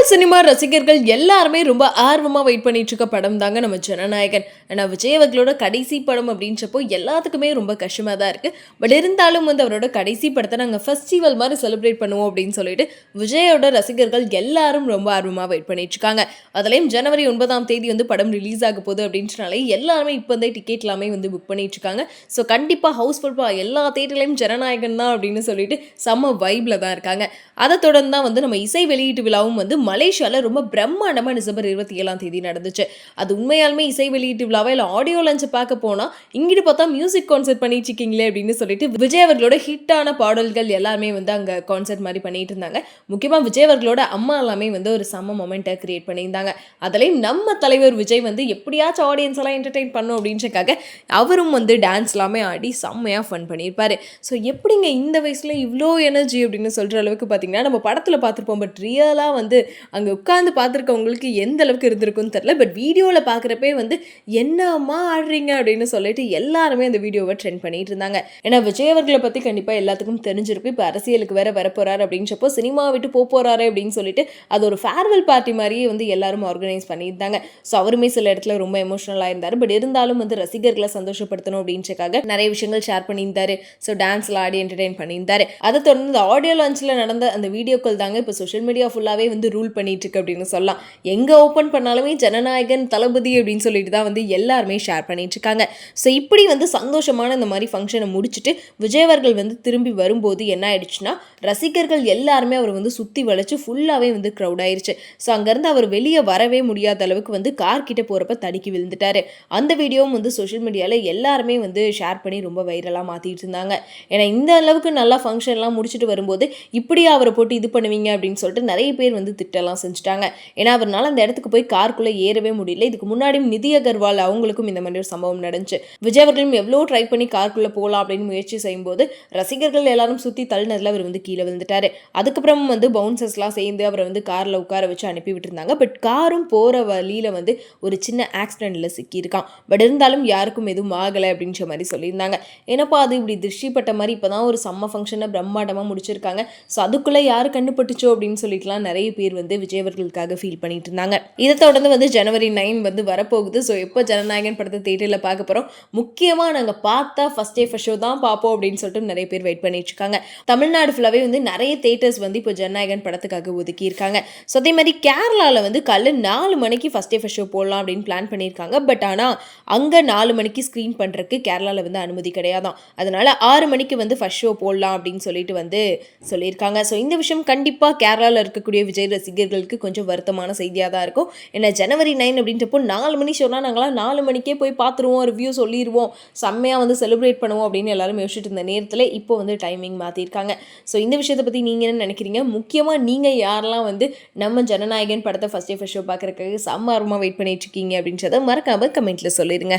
Cinema ரசிகர்கள் எல்லாருமே ரொம்ப ஆர்வமா வெயிட் பண்ணிட்டு இருக்க படம் தாங்க நம்ம ஜனநாயகன். ஆனா விஜய் அவர்களோட கடைசி படம் அப்படின்றப்போ எல்லாத்துக்குமே ரொம்ப கஷ்டமா தான் இருக்கு. பட் இருந்தாலும் அவரோட கடைசி படத்தை நாங்கள் ஃபெஸ்டிவல் மாதிரி செலிப்ரேட் பண்ணுவோம் அப்படின்னு சொல்லிட்டு விஜயோட ரசிகர்கள் எல்லாரும் ரொம்ப ஆர்வமா வெயிட் பண்ணிட்டு இருக்காங்க. அதுலயும் ஜனவரி 9 படம் ரிலீஸ் ஆக போகுது அப்படின்றனாலே எல்லாருமே இப்போ டிக்கெட் எல்லாமே புக் பண்ணிட்டு இருக்காங்க. ஸோ கண்டிப்பா ஹவுஸ்ஃபுல்பா எல்லா தேட்டர்லையும் ஜனநாயகன் தான் அப்படின்னு சொல்லிட்டு செம்ம வைப்ல தான் இருக்காங்க. அதை தொடர்ந்து தான் நம்ம இசை வெளியீட்டு விழாவும் மலேசியாவில் ரொம்ப பிரம்மாண்டமாக டிசம்பர் 27 நடந்துச்சு. அது உண்மையாலுமே இசை வெளியீட்டு விழாவை இல்லை ஆடியோ லஞ்சை பார்க்க போனால் இங்கிட்டு பார்த்தா மியூசிக் கான்சர்ட் பண்ணிட்டு இருக்கீங்களே அப்படின்னு சொல்லிட்டு விஜய் அவர்களோட ஹிட்டான பாடல்கள் எல்லாருமே அங்கே கான்சர்ட் மாதிரி பண்ணிட்டு இருந்தாங்க. முக்கியமாக விஜய் அவர்களோட அம்மா எல்லாமே ஒரு செம்ம மொமெண்ட்டை கிரியேட் பண்ணியிருந்தாங்க. அதுலேயும் நம்ம தலைவர் விஜய் எப்படியாச்சும் ஆடியன்ஸ் எல்லாம் என்டர்டெயின் பண்ணும் அப்படின்றக்காக அவரும் டான்ஸ் எல்லாமே ஆடி செம்மையாக ஃபன் பண்ணியிருப்பாரு. ஸோ எப்படிங்க இந்த வயசில் இவ்வளோ எனர்ஜி அப்படின்னு சொல்கிற அளவுக்கு பார்த்தீங்கன்னா நம்ம படத்தில் பார்த்துருப்போம். பட் ரியலாக அங்கே உட்காந்து பார்த்துருக்கவங்களுக்கு எந்த அளவுக்கு இருந்திருக்குன்னு தெரில. பட் வீடியோவில் பார்க்குறப்பே என்னம்மா ஆடுறீங்க அப்படின்னு சொல்லிட்டு எல்லாருமே அந்த வீடியோவை ட்ரெண்ட் பண்ணிட்டு இருந்தாங்க. ஏன்னா விஜய் அவர்களை பற்றி கண்டிப்பாக எல்லாத்துக்கும் தெரிஞ்சிருக்கும். இப்போ அரசியலுக்கு வேற வரப்போறாரு அப்படின்றப்போ சினிமா விட்டு போறாரு அப்படின்னு சொல்லிட்டு அது ஒரு ஃபேர்வெல் பார்ட்டி மாதிரியே எல்லாரும் ஆர்கனைஸ் பண்ணியிருந்தாங்க. ஸோ அவருமே சில இடத்துல ரொம்ப எமோஷனலாக இருந்தார். பட் இருந்தாலும் ரசிகர்களை சந்தோஷப்படுத்தணும் அப்படின்றக்காக நிறைய விஷயங்கள் ஷேர் பண்ணியிருந்தாரு. ஸோ டான்ஸ்ல ஆடி என்டர்டெயின் பண்ணியிருந்தாரு. அதை தொடர்ந்து ஆடியோ லான்ச்சில் நடந்த அந்த வீடியோக்கள் தாங்க இப்போ சோஷியல் மீடியா ஃபுல்லாகவே ரூல் பண்ணிட்டு இருக்கு அப்படின்னு சொல்லலாம். எங்கே ஓப்பன் பண்ணாலுமே ஜனநாயகன் தளபதி அப்படின்னு சொல்லிட்டு தான் எல்லாருமே ஷேர் பண்ணிட்டு இருக்காங்க. ஸோ இப்படி சந்தோஷமான இந்த மாதிரி ஃபங்க்ஷனை முடிச்சுட்டு விஜய் அவர்கள் திரும்பி வரும்போது என்ன ஆயிடுச்சுன்னா ரசிகர்கள் எல்லாருமே அவர் சுற்றி வளைச்சு ஃபுல்லாகவே க்ரௌட் ஆயிடுச்சு. ஸோ அங்கேருந்து அவர் வெளியே வரவே முடியாத அளவுக்கு கார் கிட்ட போகிறப்ப தடுக்கி விழுந்துட்டாரு. அந்த வீடியோவும் சோஷியல் மீடியாவில் எல்லாருமே ஷேர் பண்ணி ரொம்ப வைரலாக மாற்றிட்டு இருந்தாங்க. ஏன்னா இந்த அளவுக்கு நல்லா ஃபங்க்ஷன்லாம் முடிச்சுட்டு வரும்போது இப்படியே அவரை போட்டு இது பண்ணுவீங்க அப்படின்னு சொல்லிட்டு நிறைய பேர் திட்டலாம் செஞ்சுட்டாங்க. ஏன்னா அவரால் அந்த இடத்துக்கு போய் காருக்குள்ளே ஏறவே முடியல. இதுக்கு முன்னாடியும் நிதி அகர்வால் அவங்களுக்கும் இந்த மாதிரி ஒரு சம்பவம் நடந்துச்சு. விஜய் அவர்களும் எவ்வளோ ட்ரை பண்ணி காருக்குள்ளே போகலாம் அப்படின்னு முயற்சி செய்யும்போது ரசிகர்கள் எல்லாரும் சுற்றி தள்ளினதில் அவர் கீழே விழுந்துட்டாரு. அதுக்கப்புறம் பவுன்சர்ஸ்லாம் சேர்ந்து அவரை காரில் உட்கார வச்சு அனுப்பி விட்டுருந்தாங்க. பட் காரும் போகிற வழியில் ஒரு சின்ன ஆக்சிடென்ட்டில் சிக்கியிருக்கான். பட் இருந்தாலும் யாருக்கும் எதுவும் ஆகலை அப்படின்ற மாதிரி சொல்லியிருந்தாங்க. ஏன்னப்பா அது இப்படி திருஷ்டிப்பட்ட மாதிரி இப்போ தான் ஒரு செம்ம ஃபங்க்ஷனை பிரம்மாண்டமாக முடிச்சிருக்காங்க. ஸோ அதுக்குள்ளே யார் கண்டுபட்டுச்சோ அப்படின்னு சொல்லிட்டுலாம் நிறைய பேர் விஜய் அவர்களுக்காக ஃபீல் பண்ணிட்டு இருந்தாங்க. இதை தொடர்ந்து ஜனவரி 9 வரப்போகுது. ஸோ எப்போ ஜனநாயகன் படத்தை தேட்டரில் பார்க்க போகிறோம். முக்கியமாக நாங்கள் பார்த்தா ஃபர்ஸ்ட் டே ஃபர்ஸ்ட் ஷோ தான் பார்ப்போம் அப்படின்னு சொல்லிட்டு நிறைய பேர் வெயிட் பண்ணிட்டு இருக்காங்க. தமிழ்நாடு ஃபுல்லாகவே நிறைய தேட்டர்ஸ் இப்போ ஜனநாயகன் படத்துக்காக ஒதுக்கியிருக்காங்க. ஸோ அதே மாதிரி கேரளாவில் காலைல 4 மணிக்கு ஃபர்ஸ்ட் டே ஃபர்ஸ்ட் ஷோ போடலாம் அப்படின்னு பிளான் பண்ணியிருக்காங்க. பட் ஆனால் அங்கே 4 மணிக்கு ஸ்க்ரீன் பண்ணுறதுக்கு கேரளாவில் அனுமதி கிடையாதான். அதனால 6 மணிக்கு ஃபர்ஸ்ட் ஷோ போடலாம் அப்படின்னு சொல்லிட்டு சொல்லியிருக்காங்க. ஸோ இந்த விஷயம் கண்டிப்பாக கேரளாவில் இருக்கக்கூடிய விஜய் ரசிகர்களுக்கு கொஞ்சம் வருத்தமான செய்தியாக தான் இருக்கும். ஏன்னா ஜனவரி 9 அப்படின்றப்போ 4 மணி ஷோனா நாங்களாம் 4 மணிக்கே போய் பார்த்துருவோம், ரிவ்யூ சொல்லிடுவோம், செம்மையாக செலிப்ரேட் பண்ணுவோம் அப்படின்னு எல்லாரும் யோசிச்சுட்டு இருந்த நேரத்தில் இப்போ டைமிங் மாற்றிருக்காங்க. ஸோ இந்த விஷயத்தை பற்றி நீங்கள் என்ன நினைக்கிறீங்க? முக்கியமாக நீங்கள் யாரெல்லாம் நம்ம ஜனநாயகன் படத்தை ஃபர்ஸ்ட் டே ஃபர்ஸ்ட் ஷோ பார்க்குறதுக்கு செம்ம ஆர்வமாக வெயிட் பண்ணிட்டு இருக்கீங்க அப்படின்றத மறக்காம கமெண்ட்டில் சொல்லிடுங்க.